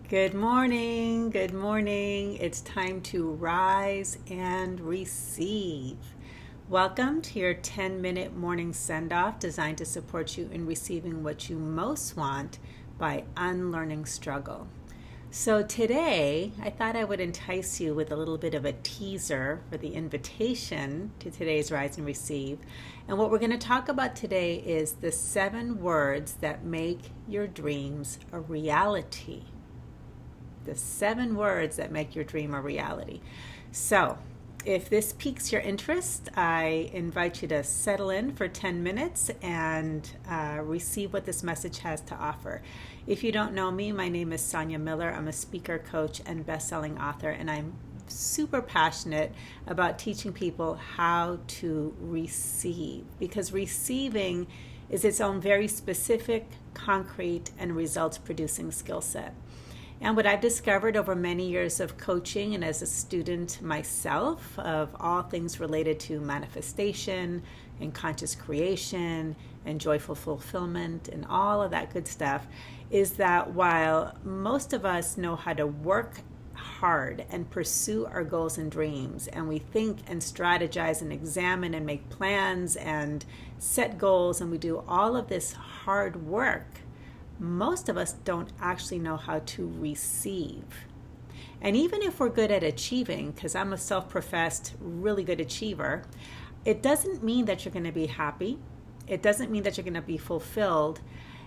Good morning. Good morning. It's time to rise and receive. Welcome to your 10-minute morning send off designed to support you in receiving what you most want by unlearning struggle. So, today I thought I would entice you with a little bit of a teaser for the invitation to today's Rise and Receive. And what we're going to talk about today is the 7 words that make your dreams a reality. The 7 words that make your dream a reality. So, if this piques your interest, I invite you to settle in for 10 minutes and receive what this message has to offer. If you don't know me, my name is Sonia Miller. I'm a speaker, coach, and best-selling author, and I'm super passionate about teaching people how to receive, because receiving is its own very specific, concrete, and results-producing skill set. And what I've discovered over many years of coaching and as a student myself of all things related to manifestation and conscious creation and joyful fulfillment and all of that good stuff is that while most of us know how to work hard and pursue our goals and dreams, and we think and strategize and examine and make plans and set goals, and we do all of this hard work, most of us don't actually know how to receive. And even if we're good at achieving, because I'm a self-professed really good achiever, it doesn't mean that you're going to be happy. It doesn't mean that you're going to be fulfilled.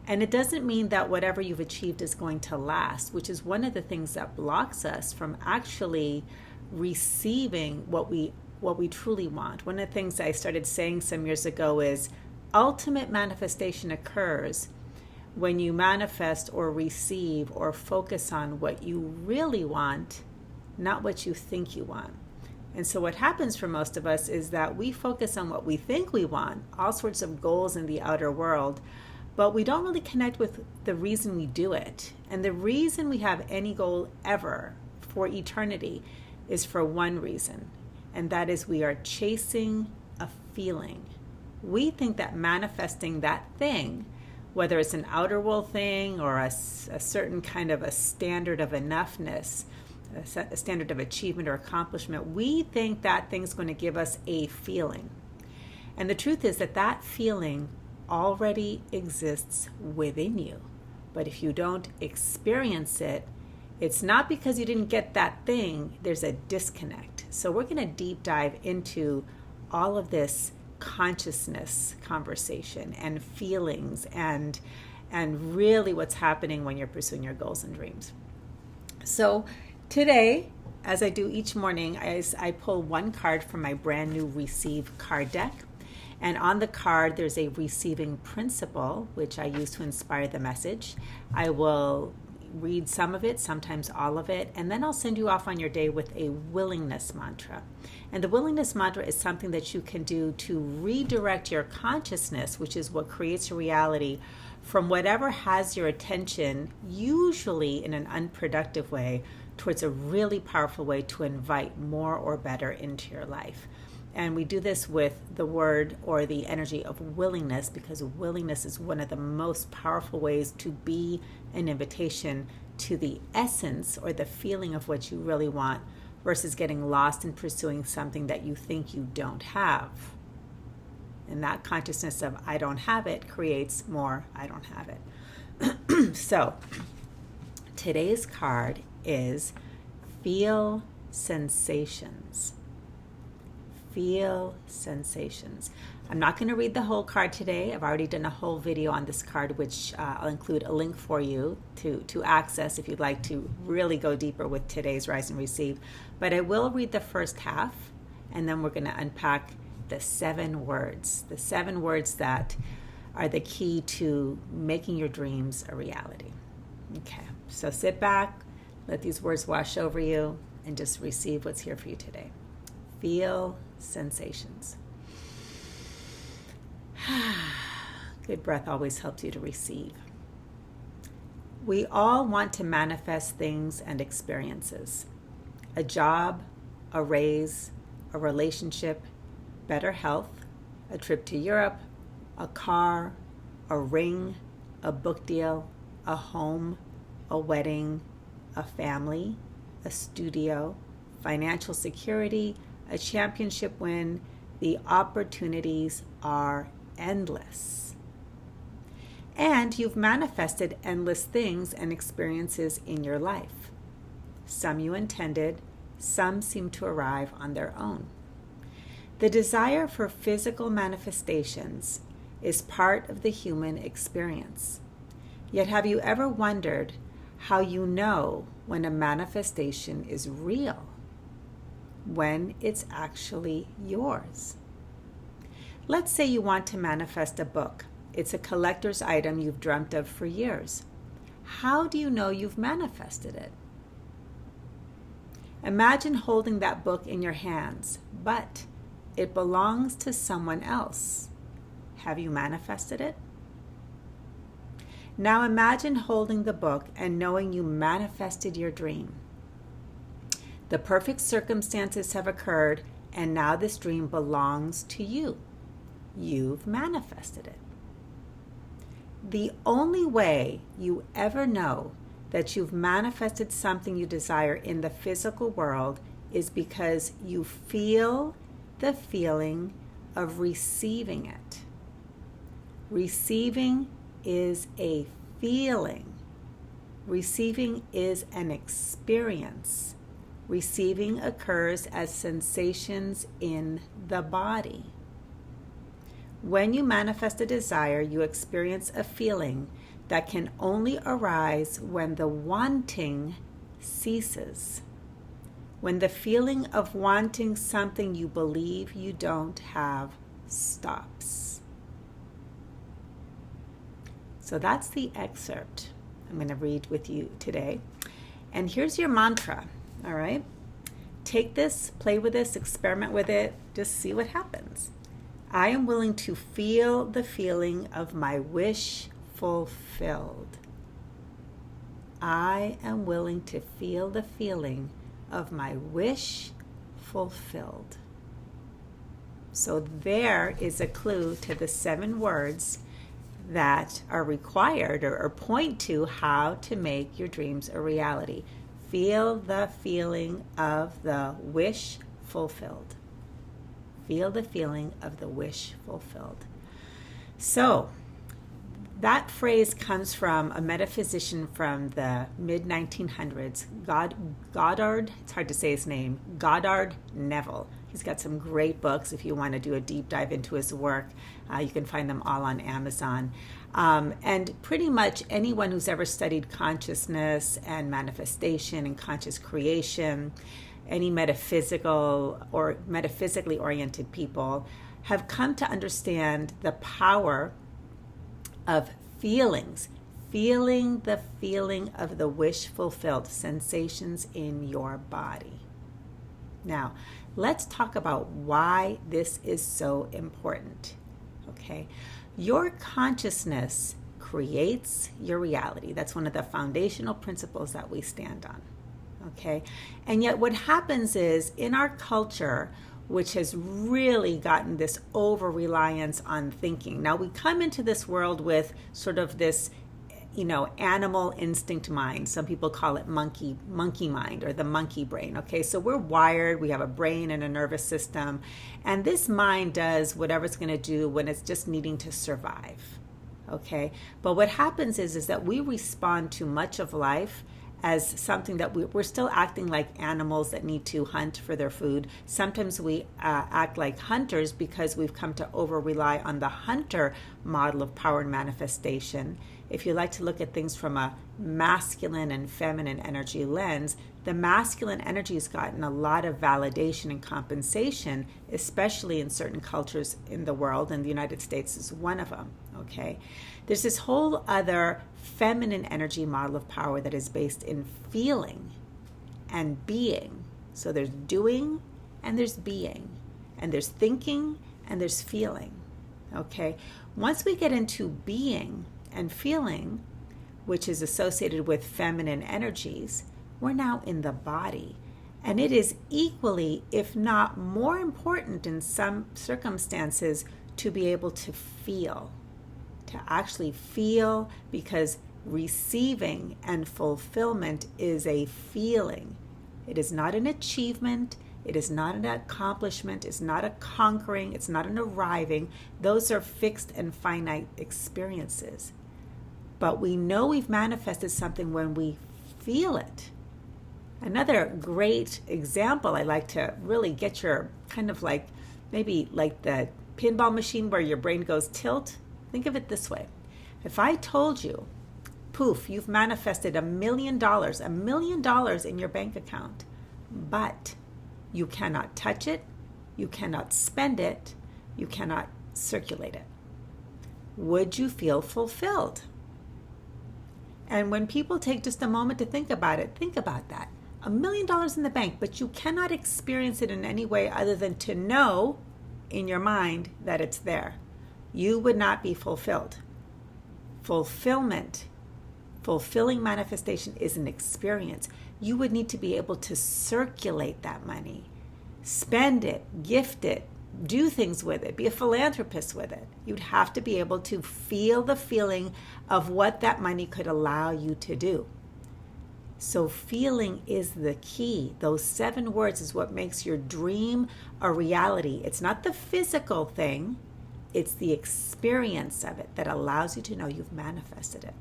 And it doesn't mean that whatever you've achieved is going to last, which is one of the things that blocks us from actually receiving what we truly want. One of the things I started saying some years ago is ultimate manifestation occurs when you manifest or receive or focus on what you really want, not what you think you want. And so what happens for most of us is that we focus on what we think we want, all sorts of goals in the outer world, but we don't really connect with the reason we do it. And the reason we have any goal ever for eternity is for one reason, and that is we are chasing a feeling. We think that manifesting that thing, whether it's an outer world thing or a certain kind of a standard of enoughness, a standard of achievement or accomplishment, we think that thing's going to give us a feeling. And the truth is that that feeling already exists within you. But if you don't experience it, it's not because you didn't get that thing, there's a disconnect. So we're going to deep dive into all of this consciousness conversation and feelings and really what's happening when you're pursuing your goals and dreams. So today, as I do each morning, I pull one card from my brand new Receive card deck. And on the card, there's a receiving principle, which I use to inspire the message. I will read some of it, sometimes all of it, and then I'll send you off on your day with a willingness mantra. And the willingness mantra is something that you can do to redirect your consciousness, which is what creates your reality, from whatever has your attention, usually in an unproductive way, towards a really powerful way to invite more or better into your life. And we do this with the word or the energy of willingness, because willingness is one of the most powerful ways to be an invitation to the essence or the feeling of what you really want, versus getting lost in pursuing something that you think you don't have. And that consciousness of I don't have it creates more I don't have it. So today's card is feel sensations. Feel sensations. I'm not going to read the whole card today. I've already done a whole video on this card, which I'll include a link for you to access if you'd like to really go deeper with today's Rise and Receive. But I will read the first half, and then we're going to unpack the 7 words that are the key to making your dreams a reality. Okay, so sit back, let these words wash over you, and just receive what's here for you today. Feel sensations. Good breath always helps you to receive. We all want to manifest things and experiences. A job, a raise, a relationship, better health, a trip to Europe, a car, a ring, a book deal, a home, a wedding, a family, a studio, financial security, a championship win. The opportunities are endless. And you've manifested endless things and experiences in your life. Some you intended, some seem to arrive on their own. The desire for physical manifestations is part of the human experience. Yet have you ever wondered how you know when a manifestation is real, when it's actually yours? Let's say you want to manifest a book. It's a collector's item you've dreamt of for years. How do you know you've manifested it? Imagine holding that book in your hands, but it belongs to someone else. Have you manifested it? Now imagine holding the book and knowing you manifested your dream. The perfect circumstances have occurred, and now this dream belongs to you. You've manifested it. The only way you ever know that you've manifested something you desire in the physical world is because you feel the feeling of receiving it. Receiving is a feeling. Receiving is an experience. Receiving occurs as sensations in the body. When you manifest a desire, you experience a feeling that can only arise when the wanting ceases. When the feeling of wanting something you believe you don't have stops. So that's the excerpt I'm going to read with you today. And here's your mantra, all right? Take this, play with this, experiment with it, just see what happens. I am willing to feel the feeling of my wish fulfilled. I am willing to feel the feeling of my wish fulfilled. So there is a clue to the 7 words that are required or point to how to make your dreams a reality. Feel the feeling of the wish fulfilled. Feel the feeling of the wish fulfilled. So that phrase comes from a metaphysician from the mid-1900s, Goddard, it's hard to say his name, Goddard Neville. He's got some great books. If you want to do a deep dive into his work, you can find them all on Amazon. And pretty much anyone who's ever studied consciousness and manifestation and conscious creation, any metaphysical or metaphysically oriented people have come to understand the power of feelings, feeling the feeling of the wish fulfilled, sensations in your body. Now, let's talk about why this is so important, okay? Your consciousness creates your reality. That's one of the foundational principles that we stand on, okay? And yet what happens is in our culture, which has really gotten this over-reliance on thinking. Now, we come into this world with sort of this, animal instinct mind. Some people call it monkey mind or the monkey brain, okay? So we're wired, we have a brain and a nervous system, and this mind does whatever it's going to do when it's just needing to survive, okay? But what happens is that we respond to much of life as something that we're still acting like animals that need to hunt for their food. Sometimes we act like hunters because we've come to over-rely on the hunter model of power and manifestation. If you like to look at things from a masculine and feminine energy lens, the masculine energy has gotten a lot of validation and compensation, especially in certain cultures in the world, and the United States is one of them, okay? There's this whole other feminine energy model of power that is based in feeling and being. So there's doing and there's being, and there's thinking and there's feeling, okay? Once we get into being and feeling, which is associated with feminine energies, we're now in the body. And it is equally, if not more important in some circumstances, to be able to feel, to actually feel, because Receiving and fulfillment is a feeling. It is not an achievement. It is not an accomplishment. It's not a conquering. It's not an arriving. Those are fixed and finite experiences. But we know we've manifested something when we feel it. Another great example I like to really get your kind of like maybe like the pinball machine where your brain goes tilt. Think of it this way. If I told you, poof, you've manifested $1 million in your bank account, but you cannot touch it, you cannot spend it, you cannot circulate it. Would you feel fulfilled? And when people take just a moment to think about it, think about that. $1 million in the bank, but you cannot experience it in any way other than to know in your mind that it's there. You would not be fulfilled. Fulfillment, fulfilling manifestation is an experience. You would need to be able to circulate that money, spend it, gift it, do things with it, be a philanthropist with it. You'd have to be able to feel the feeling of what that money could allow you to do. So feeling is the key. Those 7 words is what makes your dream a reality. It's not the physical thing. It's the experience of it that allows you to know you've manifested it.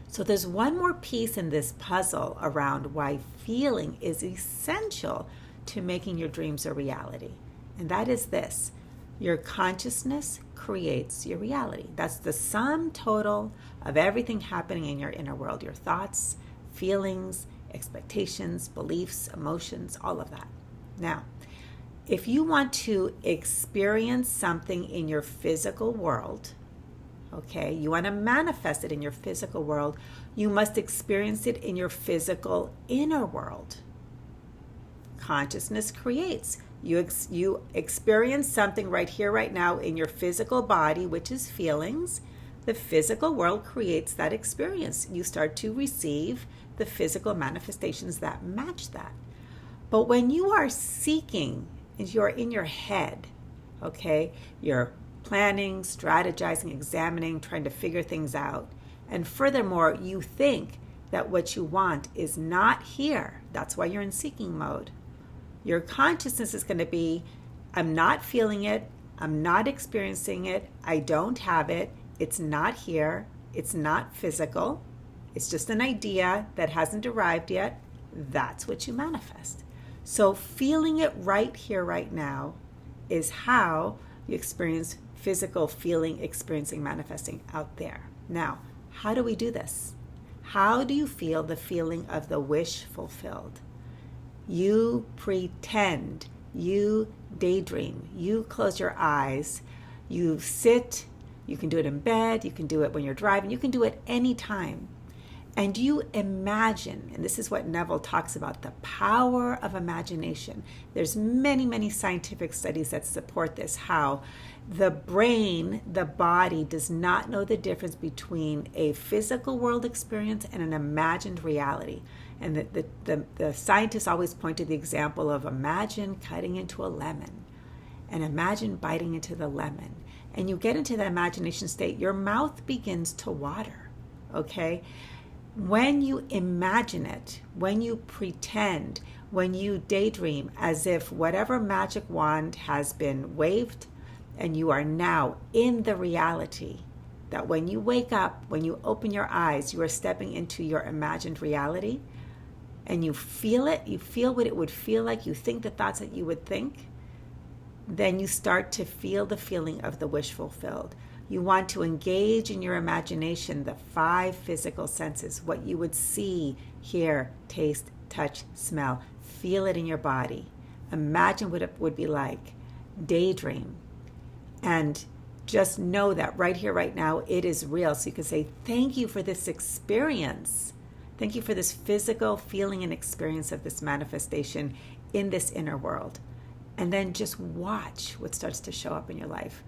So there's one more piece in this puzzle around why feeling is essential to making your dreams a reality. And that is this. Your consciousness creates your reality. That's the sum total of everything happening in your inner world, your thoughts, feelings, expectations, beliefs, emotions, all of that. Now, if you want to experience something in your physical world, okay, you want to manifest it in your physical world, you must experience it in your physical inner world. Consciousness creates. You experience something right here, right now in your physical body, which is feelings. The physical world creates that experience. You start to receive the physical manifestations that match that. But when you are seeking, you're in your head, okay? You're planning, strategizing, examining, trying to figure things out. And furthermore, you think that what you want is not here. That's why you're in seeking mode. Your consciousness is going to be, I'm not feeling it, I'm not experiencing it, I don't have it, it's not here, it's not physical, it's just an idea that hasn't arrived yet. That's what you manifest. So feeling it right here, right now, is how you experience physical feeling, experiencing, manifesting out there. Now, how do we do this? How do you feel the feeling of the wish fulfilled? You pretend, you daydream, you close your eyes, you sit, you can do it in bed, you can do it when you're driving, you can do it anytime. And you imagine, and this is what Neville talks about, the power of imagination. There's many, many scientific studies that support this, how the brain, the body, does not know the difference between a physical world experience and an imagined reality. And the scientists always point to the example of imagine cutting into a lemon and imagine biting into the lemon. And you get into that imagination state, your mouth begins to water, okay? When you imagine it, when you pretend, when you daydream as if whatever magic wand has been waved and you are now in the reality, that when you wake up, when you open your eyes, you are stepping into your imagined reality and you feel it, you feel what it would feel like, you think the thoughts that you would think, then you start to feel the feeling of the wish fulfilled. You want to engage in your imagination, the 5 physical senses, what you would see, hear, taste, touch, smell. Feel it in your body. Imagine what it would be like. Daydream. And just know that right here, right now, it is real. So you can say, thank you for this experience. Thank you for this physical feeling and experience of this manifestation in this inner world. And then just watch what starts to show up in your life.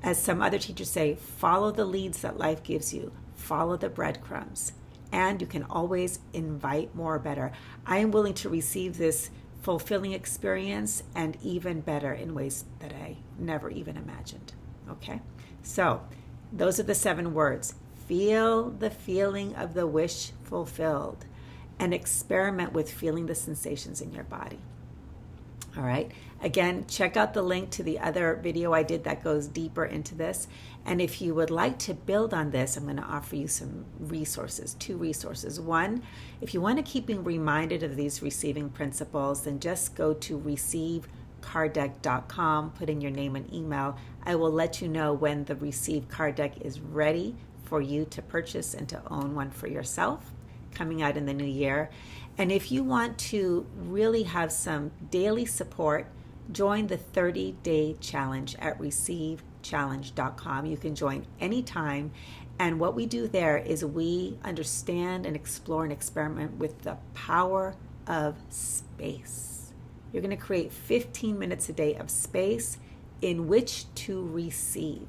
As some other teachers say, follow the leads that life gives you. Follow the breadcrumbs. And you can always invite more better. I am willing to receive this fulfilling experience and even better in ways that I never even imagined. Okay? So those are the 7 words. feel the feeling of the wish fulfilled and experiment with feeling the sensations in your body. All right. Again, check out the link to the other video I did that goes deeper into this. And if you would like to build on this, I'm going to offer you some resources, 2 resources. One, if you want to keep being reminded of these receiving principles, then just go to receiveCardDeck.com, put in your name and email. I will let you know when the Receive Card Deck is ready for you to purchase and to own one for yourself, coming out in the new year. And if you want to really have some daily support, join the 30-day challenge at ReceiveChallenge.com. You can join anytime. And what we do there is we understand and explore and experiment with the power of space. You're going to create 15 minutes a day of space in which to receive.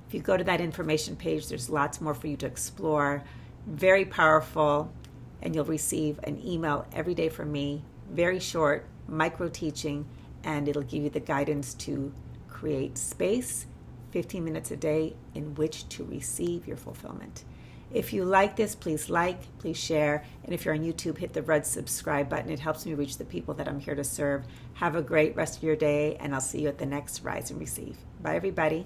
If you go to that information page, there's lots more for you to explore. Very powerful. And you'll receive an email every day from me, very short, micro teaching, and it'll give you the guidance to create space, 15 minutes a day in which to receive your fulfillment. If you like this, please like, please share, and if you're on YouTube, hit the red subscribe button. It helps me reach the people that I'm here to serve. Have a great rest of your day, and I'll see you at the next Rise and Receive. Bye, everybody.